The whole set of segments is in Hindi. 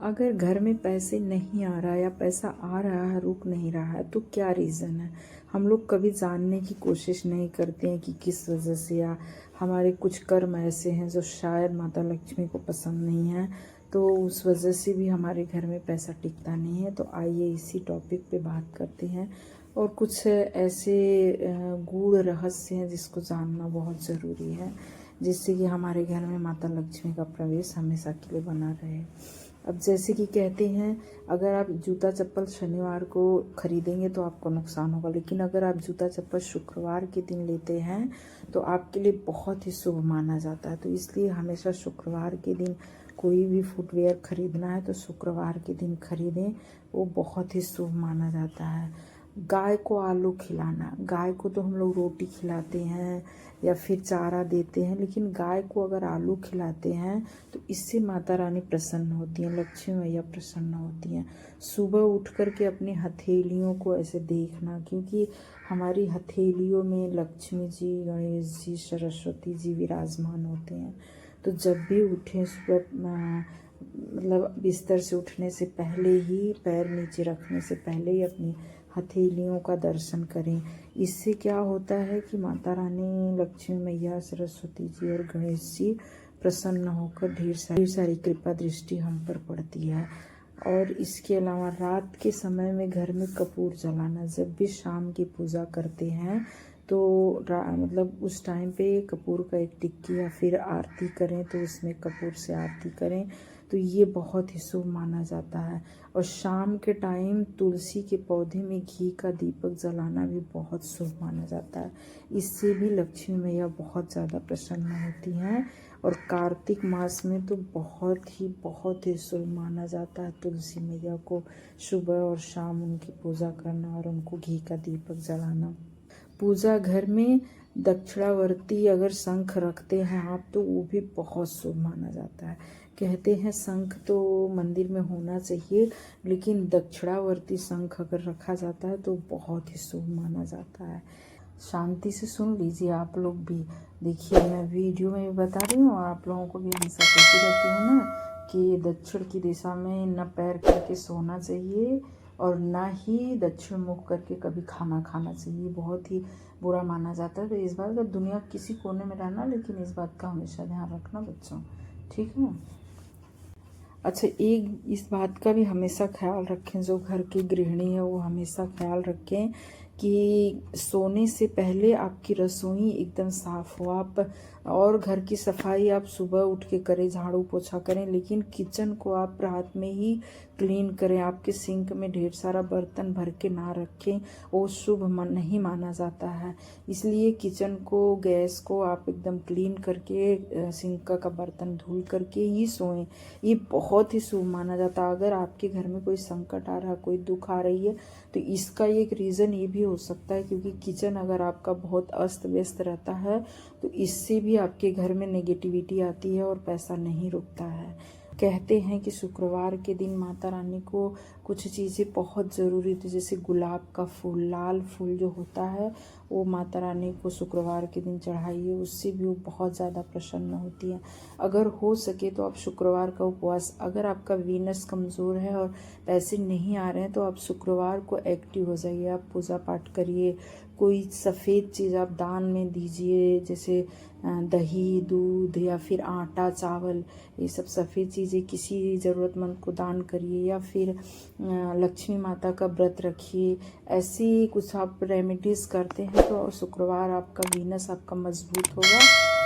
अगर घर में पैसे नहीं आ रहा या पैसा आ रहा है रुक नहीं रहा है तो क्या रीज़न है। हम लोग कभी जानने की कोशिश नहीं करते हैं कि किस वजह से, या हमारे कुछ कर्म ऐसे हैं जो शायद माता लक्ष्मी को पसंद नहीं है, तो उस वजह से भी हमारे घर में पैसा टिकता नहीं है। तो आइए इसी टॉपिक पे बात करते हैं, और कुछ ऐसे गूढ़ रहस्य हैं जिसको जानना बहुत ज़रूरी है, जिससे कि हमारे घर में माता लक्ष्मी का प्रवेश हमेशा के लिए बना रहे। अब जैसे कि कहते हैं, अगर आप जूता चप्पल शनिवार को खरीदेंगे तो आपको नुकसान होगा, लेकिन अगर आप जूता चप्पल शुक्रवार के दिन लेते हैं तो आपके लिए बहुत ही शुभ माना जाता है। तो इसलिए हमेशा शुक्रवार के दिन कोई भी फुटवेयर खरीदना है तो शुक्रवार के दिन खरीदें, वो बहुत ही शुभ माना जाता है। गाय को आलू खिलाना, गाय को तो हम लोग रोटी खिलाते हैं या फिर चारा देते हैं, लेकिन गाय को अगर आलू खिलाते हैं तो इससे माता रानी प्रसन्न होती हैं, लक्ष्मी मैया प्रसन्न होती हैं। सुबह उठ कर के अपनी हथेलियों को ऐसे देखना, क्योंकि हमारी हथेलियों में लक्ष्मी जी, गणेश जी, सरस्वती जी विराजमान होते हैं। तो जब भी उठें सुबह, मतलब बिस्तर से उठने से पहले ही, पैर नीचे रखने से पहले ही अपनी हथेलियों का दर्शन करें। इससे क्या होता है कि माता रानी, लक्ष्मी मैया, सरस्वती जी और गणेश जी प्रसन्न होकर ढेर सारी कृपा दृष्टि हम पर पड़ती है। और इसके अलावा रात के समय में घर में कपूर जलाना, जब भी शाम की पूजा करते हैं तो मतलब उस टाइम पे कपूर का एक टिक्की या फिर आरती करें, तो उसमें कपूर से आरती करें तो ये बहुत ही शुभ माना जाता है। और शाम के टाइम तुलसी के पौधे में घी का दीपक जलाना भी बहुत शुभ माना जाता है। इससे भी लक्ष्मी मैया बहुत ज़्यादा प्रसन्न होती हैं। और कार्तिक मास में तो बहुत ही शुभ माना जाता है तुलसी मैया को सुबह और शाम उनकी पूजा करना और उनको घी का दीपक जलाना। पूजा घर में दक्षिणावर्ती अगर शंख रखते हैं आप तो वो भी बहुत शुभ माना जाता है। कहते हैं शंख तो मंदिर में होना चाहिए, लेकिन दक्षिणावर्ती शंख अगर रखा जाता है तो बहुत ही शुभ माना जाता है। शांति से सुन लीजिए आप लोग भी। देखिए, मैं वीडियो में भी बता रही हूँ और आप लोगों को भी हमेशा कहती रहती हूँ ना कि दक्षिण की दिशा में न पैर करके सोना चाहिए और ना ही दक्षिण मुख करके कभी खाना खाना चाहिए। बहुत ही बुरा माना जाता है। तो इस बात का, दुनिया किसी कोने में रहना, लेकिन इस बात का हमेशा ध्यान रखना बच्चों, ठीक है। अच्छा, एक इस बात का भी हमेशा ख्याल रखें, जो घर की गृहिणी है वो हमेशा ख्याल रखें कि सोने से पहले आपकी रसोई एकदम साफ़ हो। आप और घर की सफाई आप सुबह उठ के करें, झाड़ू पोछा करें, लेकिन किचन को आप रात में ही क्लीन करें। आपके सिंक में ढेर सारा बर्तन भर के ना रखें, वो शुभ नहीं माना जाता है। इसलिए किचन को, गैस को आप एकदम क्लीन करके, सिंक का बर्तन धुल करके ही सोएं। ये बहुत ही शुभ माना जाता है। अगर आपके घर में कोई संकट आ रहा है, कोई दुख आ रही है, तो इसका एक रीज़न ये भी हो सकता है क्योंकि किचन अगर आपका बहुत अस्त व्यस्त रहता है तो इससे भी आपके घर में नेगेटिविटी आती है और पैसा नहीं रुकता है। कहते हैं कि शुक्रवार के दिन माता रानी को कुछ चीज़ें बहुत ज़रूरी होती है, जैसे गुलाब का फूल, लाल फूल जो होता है वो माता रानी को शुक्रवार के दिन चढ़ाइए, उससे भी वो बहुत ज़्यादा प्रसन्न होती है। अगर हो सके तो आप शुक्रवार का उपवास, अगर आपका वीनस कमज़ोर है और पैसे नहीं आ रहे हैं तो आप शुक्रवार को एक्टिव हो जाइए, आप पूजा पाठ करिए। कोई सफ़ेद चीज़ आप दान में दीजिए, जैसे दही, दूध या फिर आटा, चावल, ये सब सफ़ेद चीज़ें किसी ज़रूरतमंद को दान करिए, या फिर लक्ष्मी माता का व्रत रखिए। ऐसी कुछ आप रेमेडीज़ करते हैं तो शुक्रवार आपका वीनस आपका मजबूत होगा,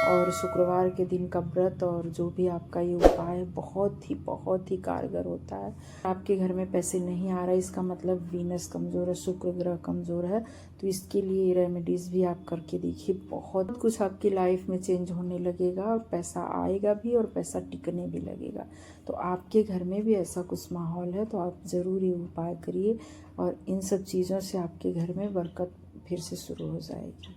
और शुक्रवार के दिन का व्रत और जो भी आपका ये उपाय बहुत ही कारगर होता है। आपके घर में पैसे नहीं आ रहा है, इसका मतलब वीनस कमज़ोर है, शुक्र ग्रह कमज़ोर है, तो इसके लिए ये रेमेडीज़ भी आप करके देखिए। बहुत कुछ आपकी लाइफ में चेंज होने लगेगा और पैसा आएगा भी और पैसा टिकने भी लगेगा। तो आपके घर में भी ऐसा कुछ माहौल है तो आप ज़रूर ये उपाय करिए, और इन सब चीज़ों से आपके घर में बरकत फिर से शुरू हो जाएगी।